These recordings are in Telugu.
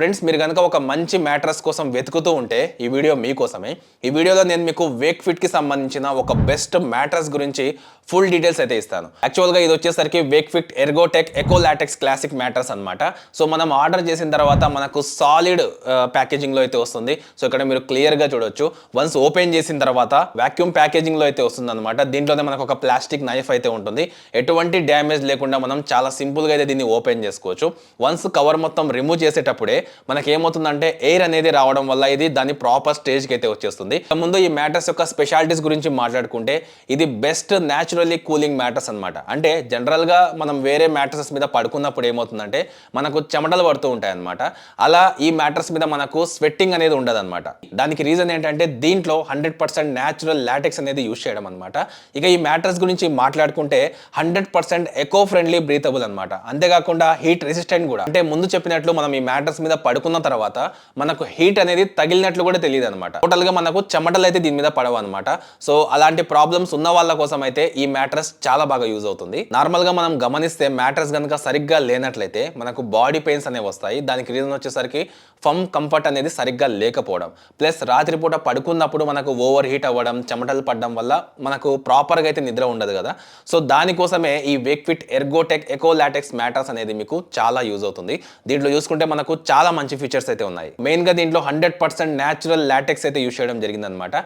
ఫ్రెండ్స్ మీరు కనుక ఒక మంచి మ్యాట్రస్ కోసం వెతుకుతూ ఉంటే ఈ వీడియో మీకోసమే. ఈ వీడియోలో నేను మీకు వేక్ ఫిట్ కి సంబంధించిన ఒక బెస్ట్ మ్యాట్రస్ గురించి ఫుల్ డీటెయిల్స్ అయితే ఇస్తాను. యాక్చువల్గా ఇది వచ్చేసరికి Wakefit Ergotech eco latex classic mattress అనమాట. సో మనం ఆర్డర్ చేసిన తర్వాత మనకు సాలిడ్ ప్యాకేజింగ్లో అయితే వస్తుంది. సో ఇక్కడ మీరు క్లియర్గా చూడొచ్చు. వన్స్ ఓపెన్ చేసిన తర్వాత వాక్యూమ్ ప్యాకేజింగ్లో అయితే వస్తుంది అనమాట. దీంట్లోనే మనకు ఒక ప్లాస్టిక్ నైఫ్ అయితే ఉంటుంది. ఎటువంటి డ్యామేజ్ లేకుండా మనం చాలా సింపుల్గా అయితే దీన్ని ఓపెన్ చేసుకోవచ్చు. వన్స్ కవర్ మొత్తం రిమూవ్ చేసేటప్పుడే మనకి ఏమవుతుందంటే ఎయిర్ అనేది రావడం వల్ల ఇది దాని ప్రాపర్ స్టేజ్కి అయితే వచ్చేస్తుంది. ముందు ఈ మ్యాట్రస్ యొక్క స్పెషాలిటీస్ గురించి మాట్లాడుకుంటే ఇది బెస్ట్ న్యాచురల్లీ కూలింగ్ మ్యాట్రస్ అనమాట. అంటే జనరల్గా మనం వేరే మ్యాట్రసెస్ మీద పడుకున్నప్పుడు ఏమవుతుందంటే మనకు చెమటలు పడుతూ ఉంటాయి అనమాట. అలా ఈ మ్యాట్రస్ మీద మనకు స్వెట్టింగ్ అనేది ఉండదు అనమాట. దానికి రీజన్ ఏంటంటే దీంట్లో 100% న్యాచురల్ లాటెక్స్ అనేది యూజ్ చేయడం అనమాట. ఇక ఈ మ్యాట్రస్ గురించి మాట్లాడుకుంటే 100% ఎకో ఫ్రెండ్లీ బ్రీతబుల్ అనమాట. అంతేకాకుండా హీట్ రెసిస్టెంట్ కూడా. అంటే ముందు చెప్పినట్లు మనం ఈ మ్యాట్రస్ మీద పడుకున్న తర్వాత మనకు హీట్ అనేది తగిలినట్లు కూడా తెలియదు అనమాట. టోటల్ గా మనకు చెమటలు అయితే దీని మీద పడవు అనమాట. సో అలాంటి ప్రాబ్లమ్స్ ఉన్న వాళ్ళ కోసం అయితే ఈ మ్యాట్రస్ చాలా బాగా యూజ్ అవుతుంది. నార్మల్ గా మనం గమనిస్తే మ్యాట్రస్ కనుక సరిగ్గా లేనట్లయితే మనకు బాడీ పెయిన్స్ అనేవి వస్తాయి. దానికి రీజన్ వచ్చేసరికి ఫమ్ కంఫర్ట్ అనేది సరిగ్గా లేకపోవడం, ప్లస్ రాత్రిపూట పడుకున్నప్పుడు మనకు ఓవర్ హీట్ అవ్వడం, చెమటలు పడడం వల్ల మనకు ప్రాపర్గా అయితే నిద్ర ఉండదు కదా. సో దానికోసమే ఈ Wakefit Ergotech eco latex mattress అనేది మీకు చాలా యూజ్ అవుతుంది. దీంట్లో చూసుకుంటే మనకు చాలా మంచి ఫీచర్స్ అయితే ఉన్నాయి. మెయిన్గా దీంట్లో 100% న్యాచురల్ లాటెక్స్ అయితే యూజ్ చేయడం జరిగిందనమాట.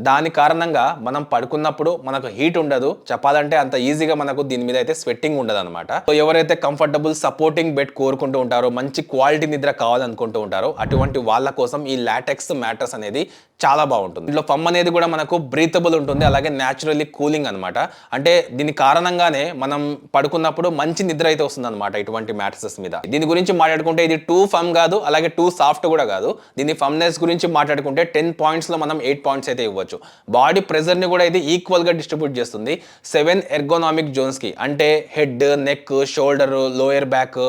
దాని కారణంగా మనం పడుకున్నప్పుడు మనకు హీట్ ఉండదు. చెప్పాలంటే అంత ఈజీగా మనకు దీని మీద అయితే స్వెట్టింగ్ ఉండదు అనమాట. సో ఎవరైతే కంఫర్టబుల్ సపోర్టింగ్ బెడ్ కోరుకుంటూ ఉంటారో, మంచి క్వాలిటీ నిద్ర కావాలనుకుంటూ ఉంటారో అటువంటి వాళ్ళ కోసం ఈ లాటెక్స్ మ్యాట్రస్ అనేది చాలా బాగుంటుంది. దీంట్లో ఫమ్ అనేది కూడా మనకు బ్రీతబుల్ ఉంటుంది, అలాగే న్యాచురల్లీ కూలింగ్ అనమాట. అంటే దీని కారణంగానే మనం పడుకున్నప్పుడు మంచి నిద్ర అయితే వస్తుంది అనమాట ఇటువంటి మ్యాట్రసెస్ మీద. దీని గురించి మాట్లాడుకుంటే ఇది టూ ఫమ్ కాదు, అలాగే టూ సాఫ్ట్ కూడా కాదు. దీని ఫమ్నెస్ గురించి మాట్లాడుకుంటే 10 పాయింట్స్ లో మనం 8 పాయింట్స్ అయితే ఇవ్వచ్చు. బాడీ ప్రెజర్ ని కూడా ఇది ఈక్వల్ గా డిస్ట్రిబ్యూట్ చేస్తుంది 7 ఎర్గోనామిక్ జోన్స్ కి. అంటే head, neck, shoulder, lower back,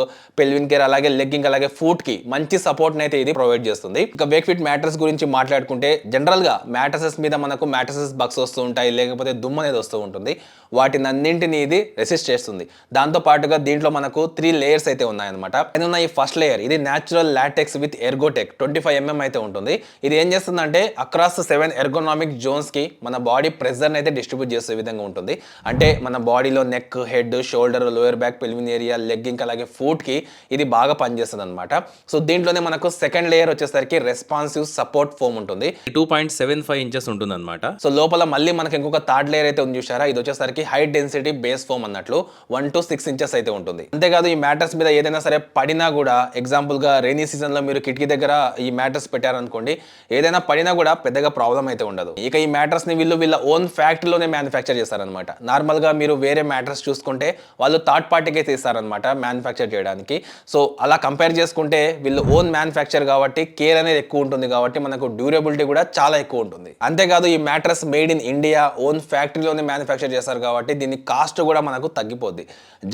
పెల్విన్ care, అలాగే లెగ్గింగ్, అలాగే ఫుట్ కి మంచి సపోర్ట్ అయితే ఇది ప్రొవైడ్ చేస్తుంది. ఇక వేక్ ఫిట్ మ్యాట్రస్ గురించి మాట్లాడుకుంటే జనరల్ గా మ్యాట్రసెస్ మీద మనకు మ్యాట్రసెస్ బగ్స్ వస్తూ ఉంటాయి, లేకపోతే దుమ్ము అనేది వస్తూ ఉంటుంది. వాటిని అన్నింటినీ ఇది రెసిస్ట్ చేస్తుంది. దాంతో పాటుగా దీంట్లో మనకు 3 లేయర్స్ అయితే ఉన్నాయన్నమాట. ఉన్న ఈ ఫస్ట్ లేయర్ ఇది న్యాచురల్ లాటెక్స్ విత్ ఎర్గోటెక్ 25 mm అయితే ఉంటుంది. ఇది ఏం చేస్తుందంటే అక్రాస్ 7 ఎర్గోనామిక్ జోన్స్ కి మన బాడీ ప్రెజర్ అయితే డిస్ట్రిబ్యూట్ చేసే విధంగా ఉంటుంది. అంటే మన బాడీలో neck, head, shoulder, lower back, పెల్విన్ area, legging, అలాగే ఫుట్ కి ఇది బాగా పనిచేస్తుంది అనమాట. సో దీంట్లోనే మనకు సెకండ్ లేయర్ వచ్చేసరికి రెస్పాన్సివ్ సపోర్ట్ ఫోమ్ ఉంటుంది. 2.75 ఇంచెస్ ఉంటుంది అనమాట. సో లోపల మళ్ళీ మనకి ఇంకొక థర్డ్ లేయర్ అయితే ఉంది చూసారా, ఇది వచ్చేసరికి హై డెన్సిటీ బేస్ ఫోమ్ అన్నట్లు 1 to 6 ఇంచెస్ అయితే ఉంటుంది. అంతేకాదు ఈ మ్యాట్రస్ మీద ఏదైనా సరే పడినా కూడా, ఎగ్జాంపుల్ గా రెయినీ సీజన్ లో మీరు కిటికీ దగ్గర ఈ మ్యాట్రస్ పెట్టారనుకోండి, ఏదైనా పడినా కూడా పెద్దగా ప్రాబ్లం అయితే ఉండదు. ఇక ఈ మ్యాట్రస్ ని వీళ్ళ ఓన్ ఫ్యాక్టరీలోనే మ్యానుఫ్యాక్చర్ చేస్తారనమాట. నార్మల్ గా మీరు వేరే మ్యాట్రస్ చూసుకుంటే వాళ్ళు థర్డ్ పార్టీకి అయితే ఇస్తారనమాట మ్యానుఫ్యాక్చర్ చేయడానికి. సో అలా కంపేర్ చేసుకుంటే వీళ్ళు ఓన్ మ్యానుఫ్యాక్చర్ కాబట్టి కేర్ అనేది ఎక్కువ ఉంటుంది, కాబట్టి మనకు డ్యూరబిలిటీ కూడా చాలా ఎక్కువ ఉంటుంది. అంతేకాదు ఈ mattress made in India, own ఫ్యాక్టరీలోనే మ్యానుఫ్యాక్చర్ చేస్తారు కాబట్టి దీని కాస్ట్ కూడా మనకు తగ్గిపోద్ది.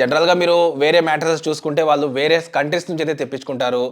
జనరల్ గా మీరు వేరే మ్యాట్రసెస్ చూసుకుంటే వాళ్ళు వేరే కంట్రీస్ నుంచి అయితే తెప్పించుకుంటారు.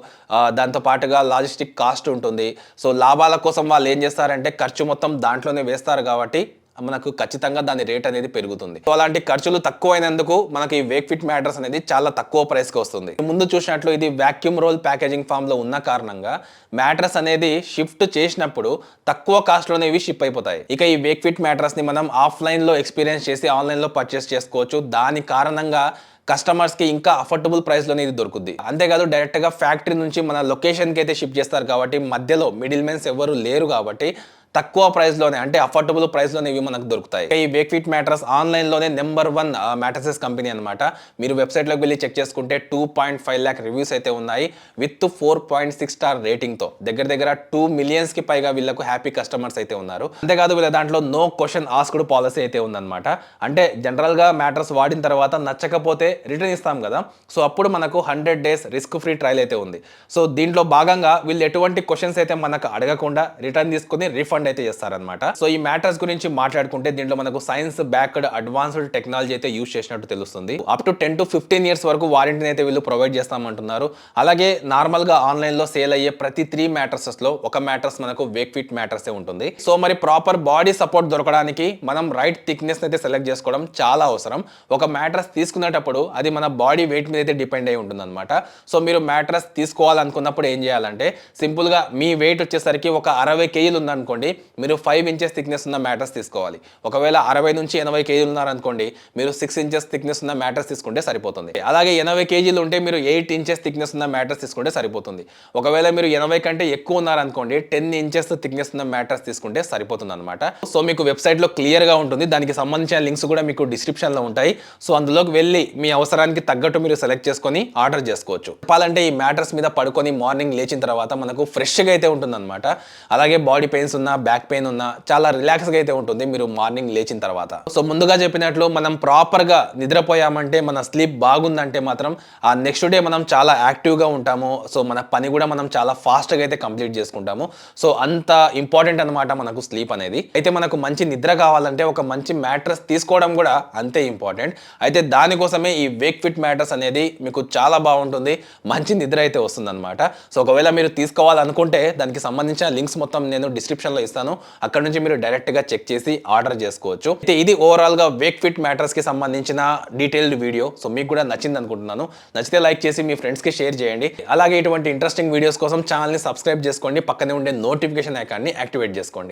దాంతో పాటుగా లాజిస్టిక్ కాస్ట్ ఉంటుంది. సో లాభాల కోసం వాళ్ళు ఏం చేస్తారంటే ఖర్చు మొత్తం దాంట్లోనే వేస్తారు కాబట్టి మనకు ఖచ్చితంగా దాని రేట్ అనేది పెరుగుతుంది. సో అలాంటి ఖర్చులు తక్కువైనందుకు మనకి ఈ వేక్ ఫిట్ మ్యాట్రస్ అనేది చాలా తక్కువ ప్రైస్ కి వస్తుంది. ముందు చూసినట్లు ఇది వాక్యూమ్ రోల్ ప్యాకేజింగ్ ఫామ్ లో ఉన్న కారణంగా మ్యాట్రస్ అనేది షిఫ్ట్ చేసినప్పుడు తక్కువ కాస్ట్ లోనే ఇవి షిప్ అయిపోతాయి. ఇక ఈ వేక్ ఫిట్ మ్యాట్రస్ ని మనం ఆఫ్లైన్ లో ఎక్స్పీరియన్స్ చేసి ఆన్లైన్ లో పర్చేస్ చేసుకోవచ్చు. దాని కారణంగా కస్టమర్స్ కి ఇంకా అఫోర్డబుల్ ప్రైస్ లోనే ఇది దొరుకుతుంది. అంతేకాదు డైరెక్ట్ గా ఫ్యాక్టరీ నుంచి మన లొకేషన్ కి అయితే షిప్ చేస్తారు కాబట్టి మధ్యలో మిడిల్ మెన్స్ ఎవరు లేరు కాబట్టి తక్కువ ప్రైస్ లోనే, అంటే అఫోర్డబుల్ ప్రైస్ లోనే ఇవి మనకు దొరుకుతాయి. ఈ వేక్ ఫిట్ మ్యాట్రస్ ఆన్లైన్ లోనే నెంబర్ 1 మ్యాట్రసెస్ కంపెనీ అనమాట. మీరు వెబ్సైట్ లోకి వెళ్ళి చెక్ చేసుకుంటే 2.5 lakh రివ్యూస్ అయితే ఉన్నాయి విత్ 4.6 స్టార్ రేటింగ్ తో. దగ్గర 2 million కి పైగా వీళ్ళకు హ్యాపీ కస్టమర్స్ అయితే ఉన్నారు. అంతేకాదు వీళ్ళ దాంట్లో నో క్వశ్చన్ ఆస్క్డ్ పాలసీ అయితే ఉందన్నమాట. అంటే జనరల్ గా మ్యాట్రస్ వాడిన తర్వాత నచ్చకపోతే రిటర్న్ ఇస్తాం కదా, సో అప్పుడు మనకు 100 days రిస్క్ ఫ్రీ ట్రయల్ అయితే ఉంది. సో దీంట్లో భాగంగా వీళ్ళు ఎటువంటి క్వశ్చన్స్ అయితే మనకు అడగకుండా రిటర్న్ తీసుకుని రిఫండ్ రికమెండ్ అయితే చేస్తారనమాట. సో ఈ మ్యాట్రస్ గురించి మాట్లాడుకుంటే దీంట్లో మనకు సైన్స్ బ్యాక్డ్ అడ్వాన్స్డ్ టెక్నాలజీ అయితే యూస్ చేసినట్టు తెలుస్తుంది. అప్ టు 10 to 15 years వరకు వారంటీని అయితే వీళ్ళు ప్రొవైడ్ చేస్తామంటున్నారు. అలాగే నార్మల్ గా ఆన్లైన్ లో సేల్ అయ్యే ప్రతి 3 మ్యాట్రసెస్ లో ఒక మ్యాట్రస్ మనకు వేక్ ఫిట్ మ్యాట్రస్ ఉంటుంది. సో మరి ప్రాపర్ బాడీ సపోర్ట్ దొరకడానికి మనం రైట్ థిక్నెస్ అయితే సెలెక్ట్ చేసుకోవడం చాలా అవసరం. ఒక మ్యాట్రస్ తీసుకునేటప్పుడు అది మన బాడీ వెయిట్ మీద అయితే డిపెండ్ అయి ఉంటుంది అనమాట. సో మీరు మ్యాట్రస్ తీసుకోవాలనుకున్నప్పుడు ఏం చేయాలంటే సింపుల్ గా మీ వెయిట్ వచ్చేసరికి ఒక 60 kg ఉందనుకోండి, మీరు 5 inches థిక్నెస్ ఉన్న మ్యాట్రస్ తీసుకోవాలి. ఒకవేళ 60 నుంచి 80 kg ఉన్నారనుకోండి, మీరు 6 inches థిక్నెస్ ఉన్న మ్యాట్రస్ తీసుకుంటే సరిపోతుంది. అలాగే 80 kg ఉంటే మీరు 8 inches థిక్నెస్ ఉన్న మ్యాట్రస్ తీసుకుంటే సరిపోతుంది. ఒకవేళ మీరు 80 కంటే ఎక్కువ ఉన్నారనుకోండి, 10 inches థిక్నెస్ ఉన్న మ్యాట్రస్ తీసుకుంటే సరిపోతుంది అనమాట. సో మీకు వెబ్సైట్ లో క్లియర్ గా ఉంటుంది. దానికి సంబంధించిన లింక్స్ కూడా మీకు డిస్క్రిప్షన్ లో ఉంటాయి. సో అందులోకి వెళ్ళి మీ అవసరానికి తగ్గట్టు మీరు సెలెక్ట్ చేసుకొని ఆర్డర్ చేసుకోవచ్చు. చెప్పాలంటే ఈ మ్యాట్రస్ మీద పడుకొని మార్నింగ్ లేచిన తర్వాత మనకు ఫ్రెష్ గా అయితే ఉంటుంది అనమాట. అలాగే బాడీ పెయిన్స్ ఉన్నా, బ్యాక్ పెయిన్ ఉన్నా చాలా రిలాక్స్ గా అయితే ఉంటుంది మీరు మార్నింగ్ లేచిన తర్వాత. సో ముందుగా చెప్పినట్లు మనం ప్రాపర్ గా నిద్రపోయామంటే, మన స్లీప్ బాగుందంటే మాత్రం ఆ నెక్స్ట్ డే మనం చాలా యాక్టివ్ గా ఉంటాము. సో మన పని కూడా మనం చాలా ఫాస్ట్ గా అయితే కంప్లీట్ చేసుకుంటాము. సో అంత ఇంపార్టెంట్ అనమాట మనకు స్లీప్ అనేది. అయితే మనకు మంచి నిద్ర కావాలంటే ఒక మంచి మ్యాట్రస్ తీసుకోవడం కూడా అంతే ఇంపార్టెంట్. అయితే దానికోసమే ఈ వేక్ ఫిట్ మ్యాట్రస్ అనేది మీకు చాలా బాగుంటుంది, మంచి నిద్ర అయితే వస్తుంది అనమాట. సో ఒకవేళ మీరు తీసుకోవాలనుకుంటే దానికి సంబంధించిన లింక్స్ మొత్తం నేను డిస్క్రిప్షన్ లో ఇస్తాను. అక్కడ నుంచి మీరు డైరెక్ట్ గా చెక్ చేసి ఆర్డర్ చేసుకోవచ్చు. అయితే ఇది ఓవరాల్ గా వేక్ ఫిట్ మ్యాట్రస్ కి సంబంధించిన డీటెయిల్డ్ వీడియో. సో మీకు కూడా నచ్చింది అనుకుంటున్నాను. నచ్చితే లైక్ చేసి మీ ఫ్రెండ్స్ కి షేర్ చేయండి. అలాగే ఇటువంటి ఇంట్రెస్టింగ్ వీడియోస్ కోసం ఛానల్ ని సబ్స్క్రైబ్ చేసుకోండి. పక్కనే ఉండే నోటిఫికేషన్ ఐకాన్ ని యాక్టివేట్ చేసుకోండి.